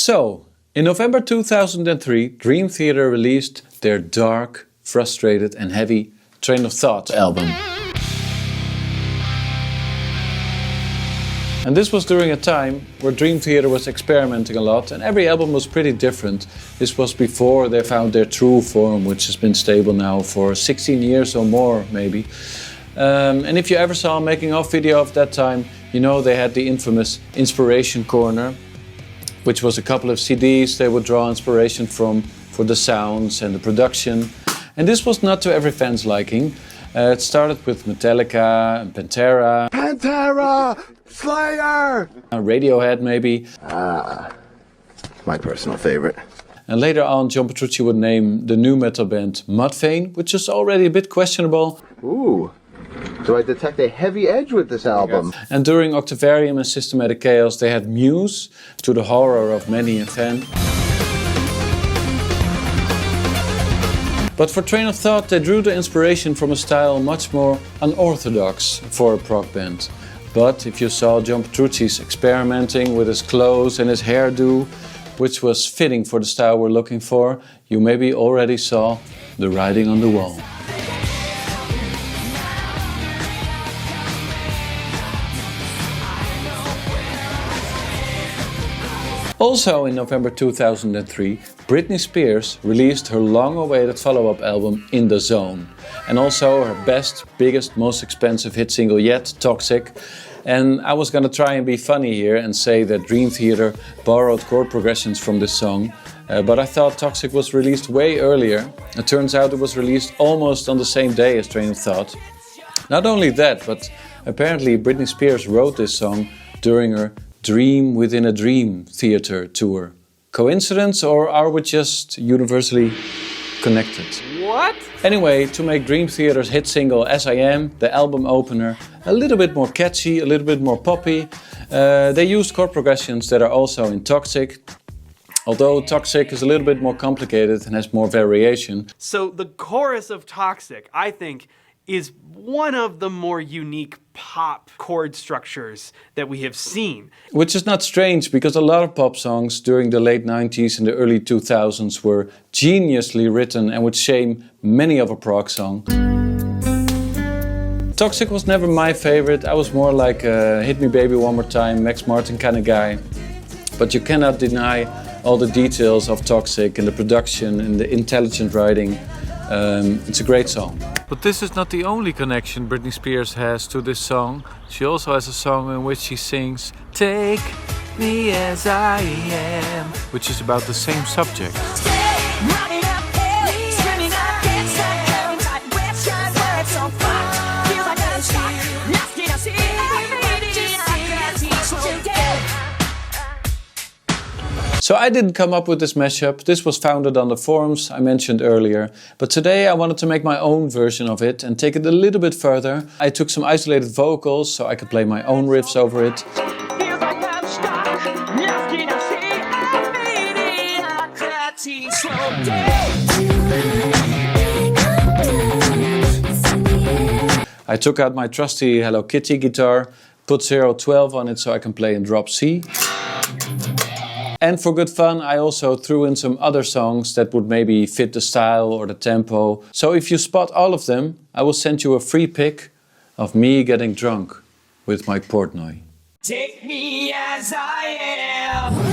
So, in November 2003, Dream Theater released their dark, frustrated and heavy Train of Thought album. And this was during a time where Dream Theater was experimenting a lot and every album was pretty different. This was before they found their true form, which has been stable now for 16 years or more maybe. And if you ever saw a making of video of that time, you know they had the infamous Inspiration Corner, which was a couple of CDs they would draw inspiration from for the sounds and the production. And this was not to every fan's liking. It started with Metallica and Pantera. Slayer! Radiohead maybe. My personal favorite. And later on John Petrucci would name the new metal band Mudvayne, which is already a bit questionable. Ooh, so I detect a heavy edge with this album. And during Octavarium and Systematic Chaos they had Muse, to the horror of many a fan. But for Train of Thought they drew the inspiration from a style much more unorthodox for a prog band. But if you saw John Petrucci's experimenting with his clothes and his hairdo, which was fitting for the style we're looking for, you maybe already saw the writing on the wall. Also in November 2003, Britney Spears released her long-awaited follow-up album In The Zone. And also her best, biggest, most expensive hit single yet, Toxic. And I was gonna try and be funny here and say that Dream Theater borrowed chord progressions from this song. But I thought Toxic was released way earlier. It turns out it was released almost on the same day as Train of Thought. Not only that, but apparently Britney Spears wrote this song during her Dream Within a Dream theater tour. Coincidence, or are we just universally connected? What? Anyway, to make Dream Theater's hit single As I Am, the album opener, a little bit more catchy, a little bit more poppy, they used chord progressions that are also in Toxic. Although Toxic is a little bit more complicated and has more variation. So the chorus of Toxic, I think, is one of the more unique pop chord structures that we have seen. Which is not strange, because a lot of pop songs during the late 90s and the early 2000s were geniusly written and would shame many of a prog song. Toxic was never my favorite. I was more like a Hit Me Baby One More Time, Max Martin kind of guy. But you cannot deny all the details of Toxic and the production and the intelligent writing. It's a great song. But this is not the only connection Britney Spears has to this song. She also has a song in which she sings Take Me As I Am, which is about the same subject. So I didn't come up with this mashup. This was founded on the forums I mentioned earlier. But today I wanted to make my own version of it and take it a little bit further. I took some isolated vocals so I could play my own riffs over it. I took out my trusty HelloKitty guitar, put 012 on it so I can play in drop C. And for good fun, I also threw in some other songs that would maybe fit the style or the tempo. So if you spot all of them, I will send you a free pic of me getting drunk with my Portnoy. Take me as I am.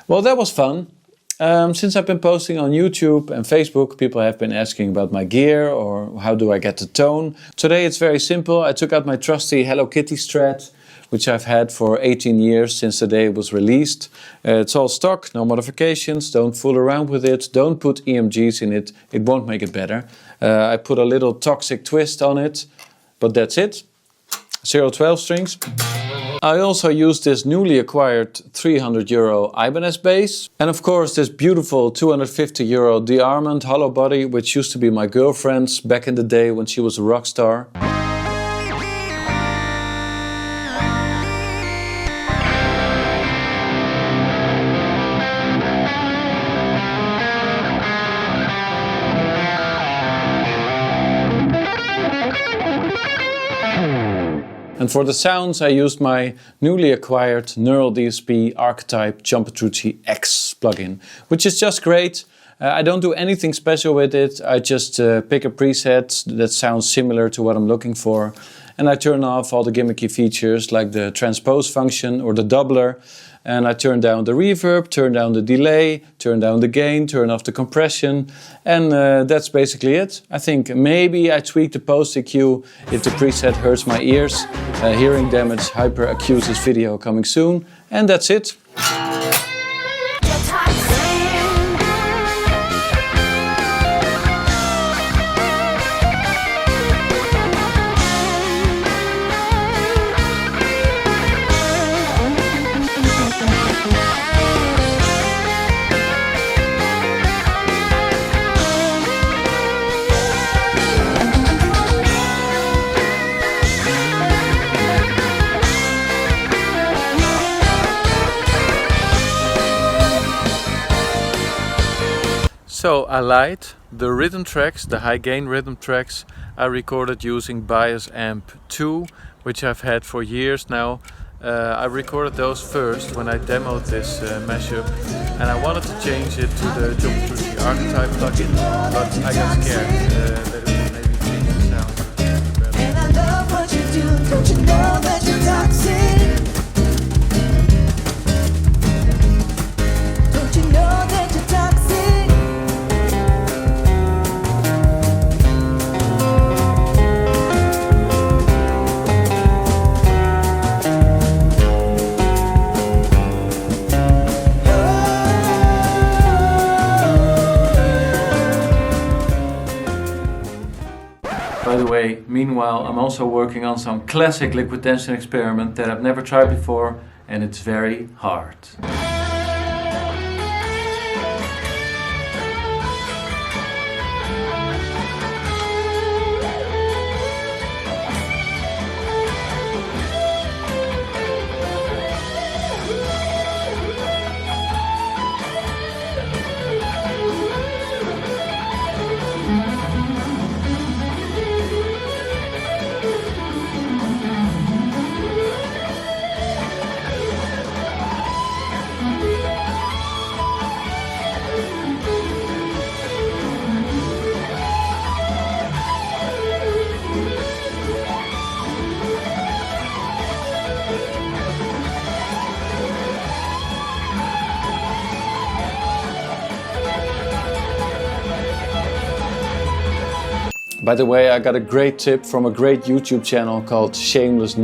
Well, that was fun. Since I've been posting on YouTube and Facebook, people have been asking about my gear or how do I get the tone. Today it's very simple. I took out my trusty HelloKitty Strat, which I've had for 18 years since the day it was released. It's all stock, no modifications, don't fool around with it, don't put EMGs in it, it won't make it better. I put a little toxic twist on it, but that's it. 0-12 strings. I also use this newly acquired €300 Ibanez bass. And of course this beautiful €250 De-Armand hollow body, which used to be my girlfriend's back in the day when she was a rock star. And for the sounds I used my newly acquired Neural DSP Archetype John Petrucci X plugin, which is just great. I don't do anything special with it, I just pick a preset that sounds similar to what I'm looking for, and I turn off all the gimmicky features like the transpose function or the doubler, and I turn down the reverb, turn down the delay, turn down the gain, turn off the compression, and that's basically it. I think maybe I tweak the post EQ if the preset hurts my ears. Hearing damage hyper-accuses video coming soon, and that's it. So I lied. The rhythm tracks, the high gain rhythm tracks, I recorded using Bias Amp 2, which I've had for years now. I recorded those first when I demoed this mashup, and I wanted to change it to the John Petrucci Archetype plugin, but I got scared that it would maybe change the sound. And I love what you do, don't you know that you're toxic? Don't you know that you're toxic? By the way, meanwhile, I'm also working on some classic liquid tension experiment that I've never tried before, and it's very hard. By the way, I got a great tip from a great YouTube channel called Shameless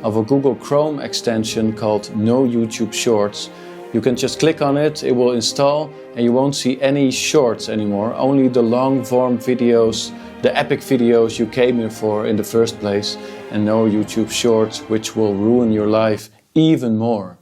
of a Google Chrome extension called No YouTube Shorts. You can just click on it, it will install, and you won't see any shorts anymore, only the long form videos, the epic videos you came here for in the first place, and no YouTube Shorts, which will ruin your life even more.